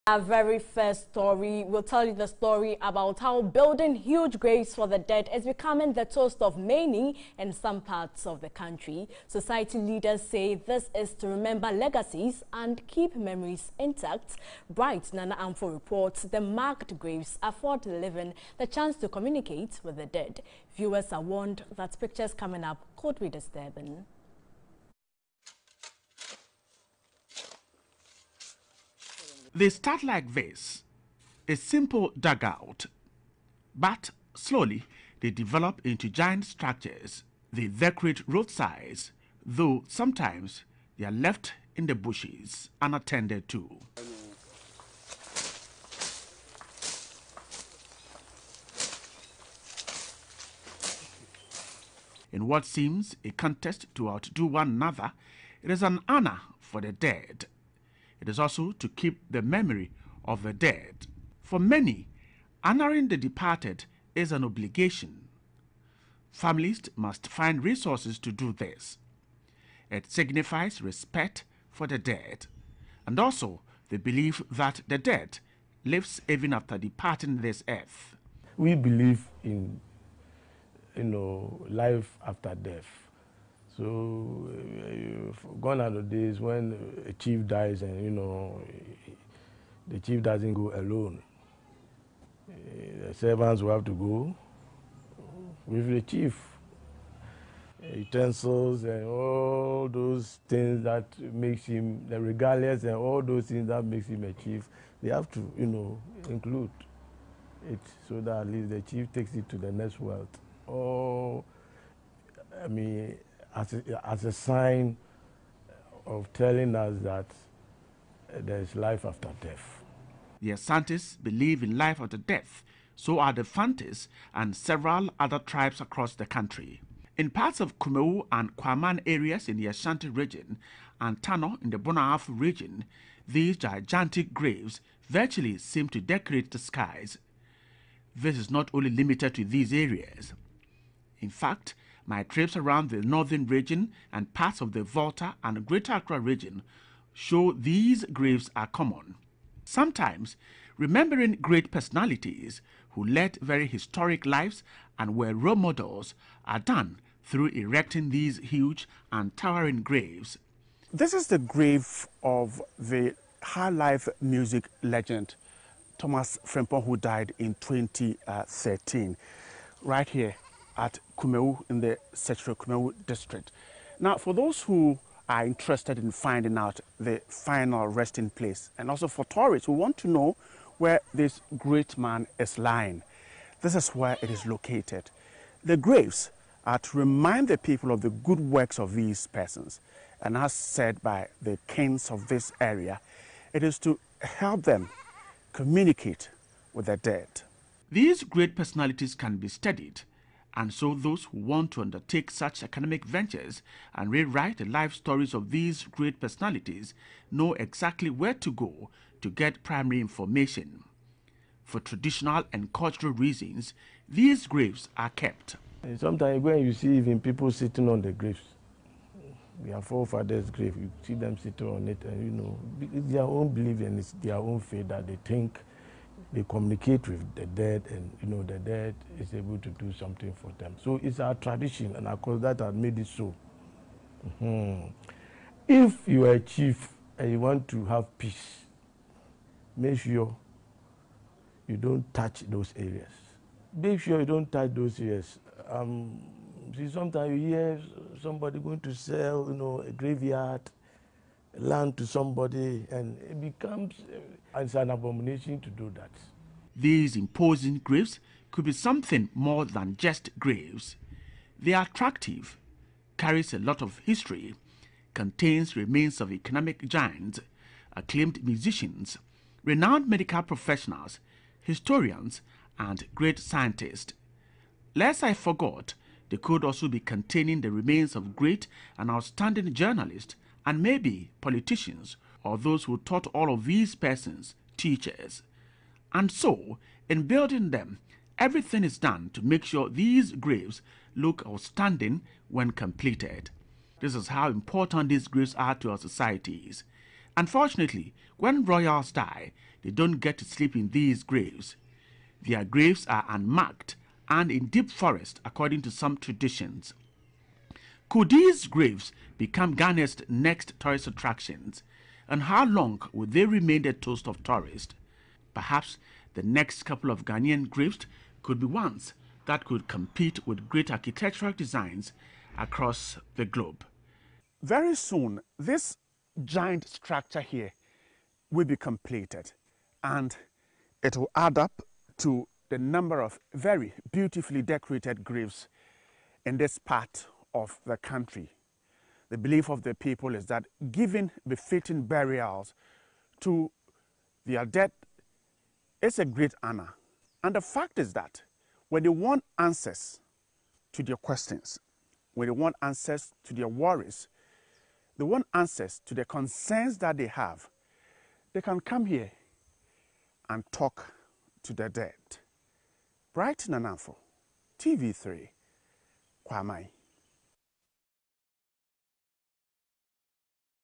Our very first story will tell you the story about how building huge graves for the dead is becoming the toast of many in some parts of the country. Society leaders say this is to remember legacies and keep memories intact. Bright Nana Amfo reports the marked graves afford the living the chance to communicate with the dead. Viewers are warned that pictures coming up could be disturbing. They start like this, a simple dugout, but slowly they develop into giant structures. They decorate roadsides, though sometimes they are left in the bushes unattended to. In what seems a contest to outdo one another, it is an honor for the dead. It is also to keep the memory of the dead. For many, honoring the departed is an obligation. Families must find resources to do this. It signifies respect for the dead, and also the belief that the dead lives even after departing this earth. We believe in, life after death. So, gone are the days when a chief dies and, the chief doesn't go alone. The servants will have to go with the chief. Utensils and all those things that makes him, the regalias and all those things that makes him a chief, they have to, include it so that at least the chief takes it to the next world. Or, as a sign of telling us that there is life after death. The Asantes believe in life after death, so are the Fantis and several other tribes across the country. In parts of Kumewu and Kwaman areas in the Ashanti region and Tano in the Bonaaf region, these gigantic graves virtually seem to decorate the skies. This is not only limited to these areas. In fact, my trips around the northern region and parts of the Volta and Greater Accra region show these graves are common. Sometimes, remembering great personalities who led very historic lives and were role models are done through erecting these huge and towering graves. This is the grave of the high-life music legend, Thomas Frimpong, who died in 2013, right here at Kumewu in the Secretary Kumewu district. Now, for those who are interested in finding out the final resting place, and also for tourists who want to know where this great man is lying, this is where it is located. The graves are to remind the people of the good works of these persons, and as said by the kings of this area, it is to help them communicate with the dead. These great personalities can be studied, and so those who want to undertake such academic ventures and rewrite the life stories of these great personalities know exactly where to go to get primary information. For traditional and cultural reasons, these graves are kept. And sometimes when you see even people sitting on the graves, their forefathers' grave, you see them sitting on it, and it's their own belief and it's their own faith that they think they communicate with the dead, and the dead is able to do something for them. So it's our tradition, and of course that has made it so. If you are a chief and you want to have peace, make sure you don't touch those areas. Make sure you don't touch those areas. See, sometimes you hear somebody going to sell, a graveyard, land to somebody, and it becomes it's an abomination to do that. These imposing graves could be something more than just graves. They are attractive, carries a lot of history, contains remains of economic giants, acclaimed musicians, renowned medical professionals, historians, and great scientists. Lest I forgot, they could also be containing the remains of great and outstanding journalists and maybe politicians or those who taught all of these persons teachers. And so, in building them, everything is done to make sure these graves look outstanding when completed. This is how important these graves are to our societies. Unfortunately, when royals die, they don't get to sleep in these graves. Their graves are unmarked and in deep forest according to some traditions. Could these graves become Ghana's next tourist attractions? And how long will they remain the toast of tourists? Perhaps the next couple of Ghanaian graves could be ones that could compete with great architectural designs across the globe. Very soon, this giant structure here will be completed, and it will add up to the number of very beautifully decorated graves in this part of the country. The belief of the people is that giving befitting burials to their dead is a great honor. And the fact is that when they want answers to their questions, when they want answers to their worries, they want answers to the concerns that they have, they can come here and talk to the dead. Brighton and Anfo, TV3, Kwamai.